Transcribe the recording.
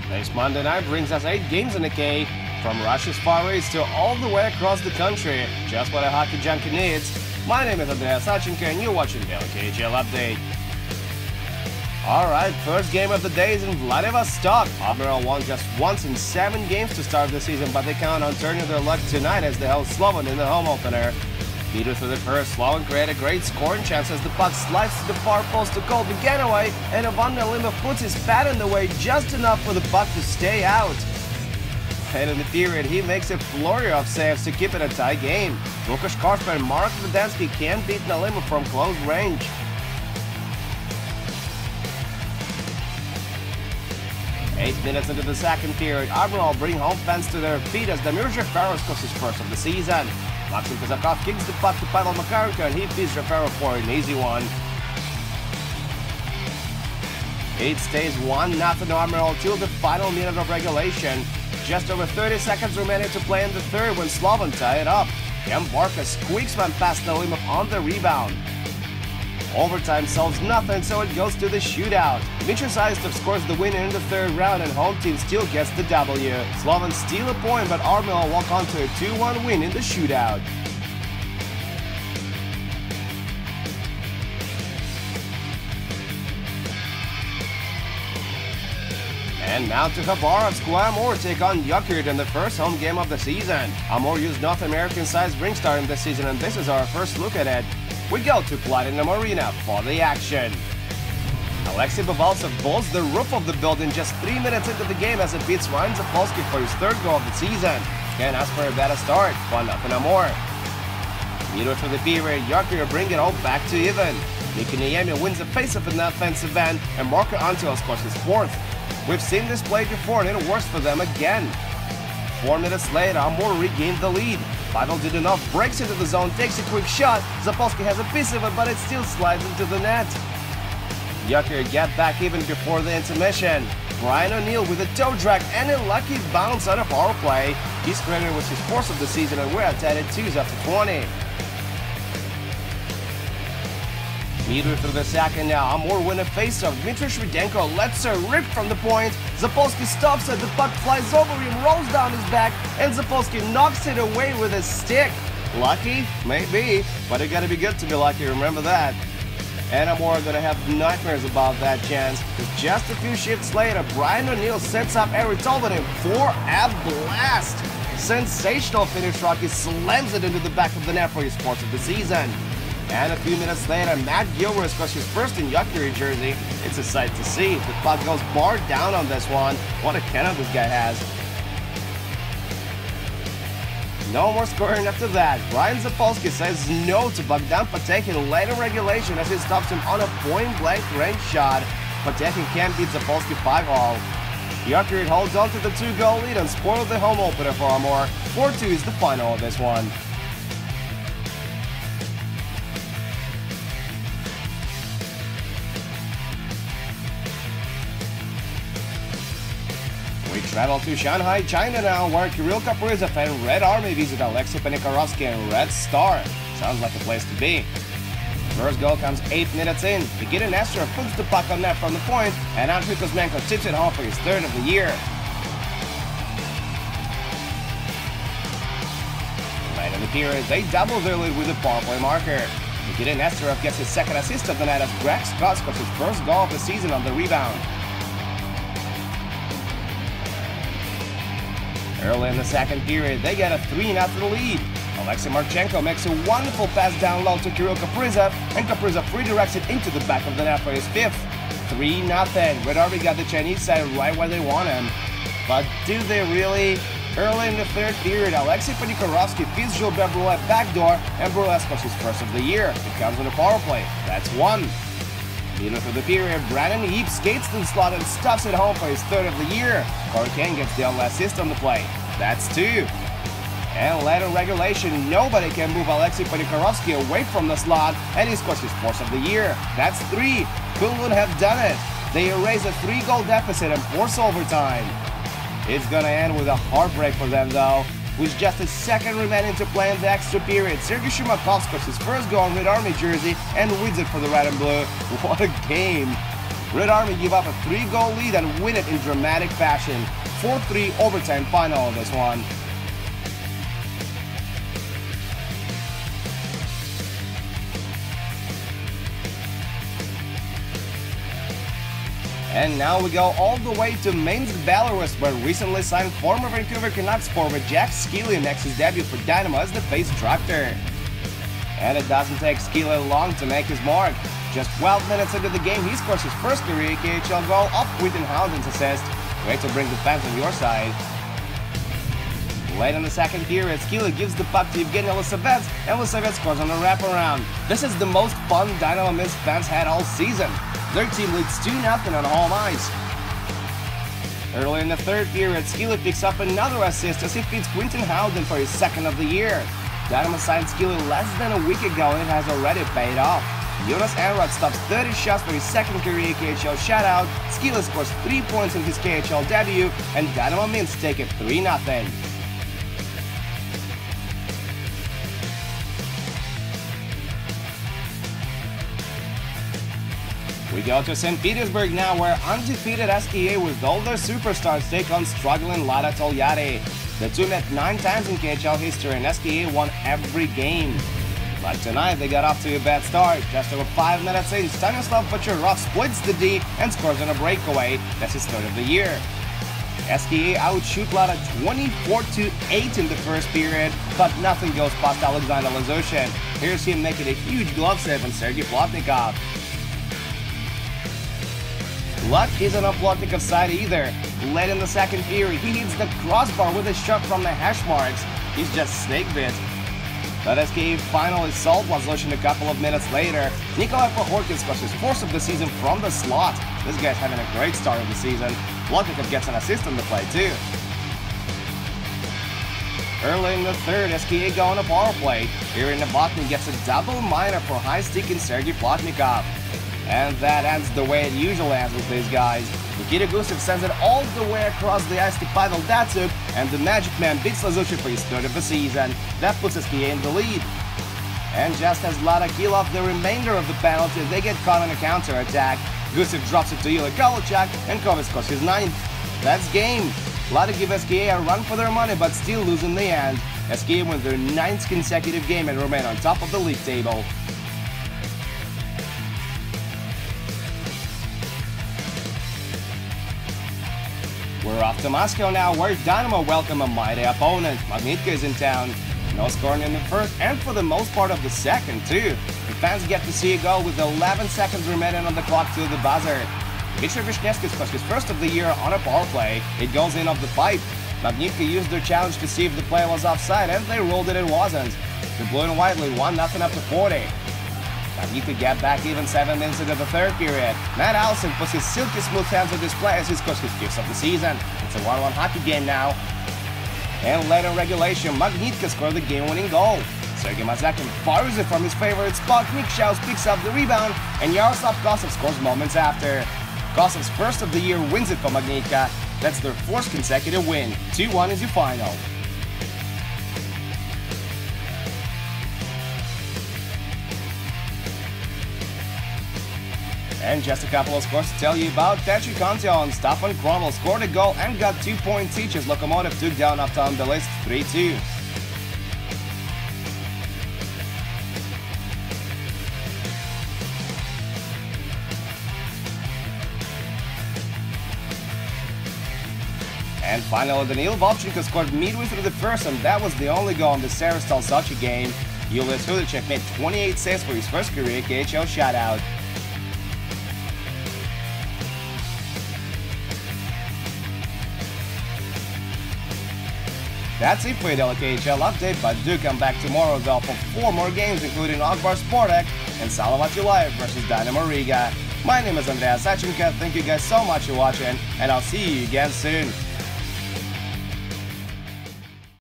This Monday night brings us 8 games in the K, from Russia's Far East to all the way across the country, just what a hockey junkie needs. My name is Andrea Sachenko and you're watching the KHL Update. Alright, first game of the day is in Vladivostok. Admiral won just once in 7 games to start the season, but they count on turning their luck tonight as they held Slovan in the home opener. Beat through the first, Slovan created a great scoring chance as the puck slides to the far post to call the getaway, and Ivan Nalimov puts his pad in the way just enough for the puck to stay out. And in the period, he makes a flurry of saves to keep it a tie game. Lukas Korsper and Mark Vidensky can't beat Nalimov from close range. Eight minutes into the second period, Admiral bring home fans to their feet as Damir Zhefarov scores his first of the season. Maxim Kazakov kicks the puck to Pavel Makarenko and he beats Zhefarov for an easy one. It stays 1-0 Admiral till the final minute of regulation. Just over 30 seconds remaining to play in the third when Slovan tie it up. Jan Barka squeaks one past Nalimov on the rebound. Overtime solves nothing, so it goes to the shootout. Dmitry Zaistov scores the winner in the third round and home team still gets the W. Slovan steal a point, but Admiral walk on to a 2-1 win in the shootout. And now to Khabarovsk, who Amur take on Jokerit in the first home game of the season. Amur used North American-sized ring starting this season, and this is our first look at it. We go to Platinum Arena for the action. Alexei Babaltsov blows the roof of the building just 3 minutes into the game as it beats Ryan Zapolsky for his third goal of the season. Can't ask for a better start, 1-0 Amur. Midway through the period, Jokerit bring it all back to even. Miki Niemi wins a face-off in the offensive end, and Marco Antiel scores his fourth. We've seen this play before and it works for them again. 4 minutes later, Amur regained the lead. Pavel Dudinov breaks into the zone, takes a quick shot. Zapolsky has a piece of it, but it still slides into the net. Jokerit get back even before the intermission. Brian O'Neill with a toe drag and a lucky bounce on a power play. He's credited with his fourth of the season and we're at 10-2 after 20. Midway through the second now, Amur win a face-off. Dmitry Shvidenko lets her rip from the point. Zapolsky stops it, the puck flies over him, rolls down his back, and Zapolsky knocks it away with his stick. Lucky? Maybe, but it gotta be good to be lucky, remember that. And Amur gonna have nightmares about that chance, because just a few shifts later, Brian O'Neill sets up Eric Tolvanen for a blast. Sensational finish, Rocky slams it into the back of the net for his fourth of the season. And a few minutes later, Matt Gilbert scores his first in Jokerit jersey. It's a sight to see. The puck goes bar down on this one. What a cannon this guy has. No more scoring after that. Brian Zapolsky says no to Bogdan Patekin late in regulation as he stops him on a point-blank range shot. Patekin can't beat Zapolsky 5-all. Jokerit holds on to the 2-goal lead and spoiled the home opener for Amur. 4-2 is the final of this one. We travel to Shanghai, China now, where Kirill Kaprizov and Red Army visit Alexei Penikorovsky and Red Star. Sounds like a place to be. First goal comes 8 minutes in. Nikita Nesterov puts the puck on net from the point, and Andriy Kuzmenko tips it home for his third of the year. Late in the period, they double their lead with a power play marker. Nikita Nesterov gets his second assist of the night as Greg Scott scores his first goal of the season on the rebound. Early in the second period, they get a 3-0 lead. Alexei Marchenko makes a wonderful pass down low to Kirill Kaprizov, and Kaprizov redirects it into the back of the net for his fifth. 3-0. Red Army got the Chinese side right where they want him. But do they really? Early in the third period, Alexei Penikorovsky beats Gilbert Brulé backdoor, and Brulé scores his first of the year. It comes on a power play. That's one. Midway through the period, Brandon Heap skates to the slot and stuffs it home for his third of the year. Corey Kane gets the only assist on the play. That's 2. And later in regulation, nobody can move Alexei Penikorovsky away from the slot, and he scores his fourth of the year. That's 3. Kunlun have done it. They erase a 3-goal deficit and force overtime. It's gonna end with a heartbreak for them though. With just a second remaining to play in the extra period, Sergei Shumakov scores his first goal in Red Army jersey and wins it for the red and blue. What a game! Red Army give up a 3-goal lead and win it in dramatic fashion. 4-3 overtime final on this one. And now we go all the way to Mainz, Belarus, where recently signed former Vancouver Canucks forward Jack Skilly makes his debut for Dynamo as the face tractor. And it doesn't take Skilly long to make his mark. Just 12 minutes into the game, he scores his first career KHL goal off Quinton Howden's assist. Great to bring the fans on your side. Late in the second period, Skilly gives the puck to Evgeny Lisavets, and Lisavets scores on a wraparound. This is the most fun Dynamo Minsk fans had all season. Their team leads 2-0 on home ice. Early in the third period, Skilly picks up another assist as he feeds Quinton Howden for his second of the year. Dynamo signed Skilly less than a week ago and it has already paid off. Jonas Enrad stops 30 shots for his second career KHL shutout, Skilly scores 3 points in his KHL debut, and Dynamo Minsk take it 3-0. We go to St. Petersburg now, where undefeated SKA with all their superstars take on struggling Lada Tolyatti. The two met 9 times in KHL history and SKA won every game. But tonight they got off to a bad start. Just over 5 minutes in, Stanislav Bacharov splits the D and scores on a breakaway. That's his third of the year. SKA outshoot Lada 24-8 in the first period, but nothing goes past Alexander Lazushin. Here's him making a huge glove save on Sergei Plotnikov. Luck isn't on Plotnikov's side either. Late in the second period, he hits the crossbar with a shot from the hash marks. He's just snake bit. But SKA finally solved Lazushin a couple of minutes later. Nikolai Pohorkin scores his fourth of the season from the slot. This guy's having a great start of the season. Plotnikov gets an assist on the play too. Early in the third, SKA go on a power play. Here in the Botman gets a double minor for high stick in Sergei Plotnikov. And that ends the way it usually ends with these guys. Nikita Gusev sends it all the way across the ice to Pavel Datsuk, and the Magic Man beats Lazushin for his third of the season. That puts SKA in the lead. And just as Lada kill off the remainder of the penalty, they get caught on a counter-attack. Gusev drops it to Ilya Kolochak, and Kovac scores his 9th. That's game. Lada give SKA a run for their money, but still lose in the end. SKA win their 9th consecutive game and remain on top of the league table. We're off to Moscow now, where Dynamo welcome a mighty opponent. Magnitka is in town. No scoring in the first and for the most part of the second too. The fans get to see a goal with 11 seconds remaining on the clock to the buzzer. Viktor Vishnevsky scores his first of the year on a power play. It goes in off the pipe. Magnitka used their challenge to see if the play was offside, and they ruled it wasn't. The blue and white lead 1-0 after 40. Magnitka get back even 7 minutes into the third period. Matt Allison puts his silky smooth hands on display as he scores his 5th of the season. It's a 1-1 hockey game now. And late in regulation, Magnitka scored the game-winning goal. Sergei Mazakin fires it from his favorite spot, Nick Schaus picks up the rebound, and Yaroslav Kosov scores moments after. Kosov's first of the year wins it for Magnitka. That's their 4th consecutive win. 2-1 is your final. And just a couple of scores to tell you about. Petr Kontia and Stefan Krommel scored a goal and got 2 points each as Lokomotiv took down Uptown Belist 3-2. And finally, Daniil Vovchenko scored midway through the first, and that was the only goal in the Serestal Sochi game. Julius Hudicek made 28 saves for his first career KHL shutout. That's it for your daily KHL update, but do come back tomorrow though for 4 more games, including Akbar Sportek and Salavat Ulayev versus Dynamo Riga. My name is Andreas Sachenko, thank you guys so much for watching, and I'll see you again soon.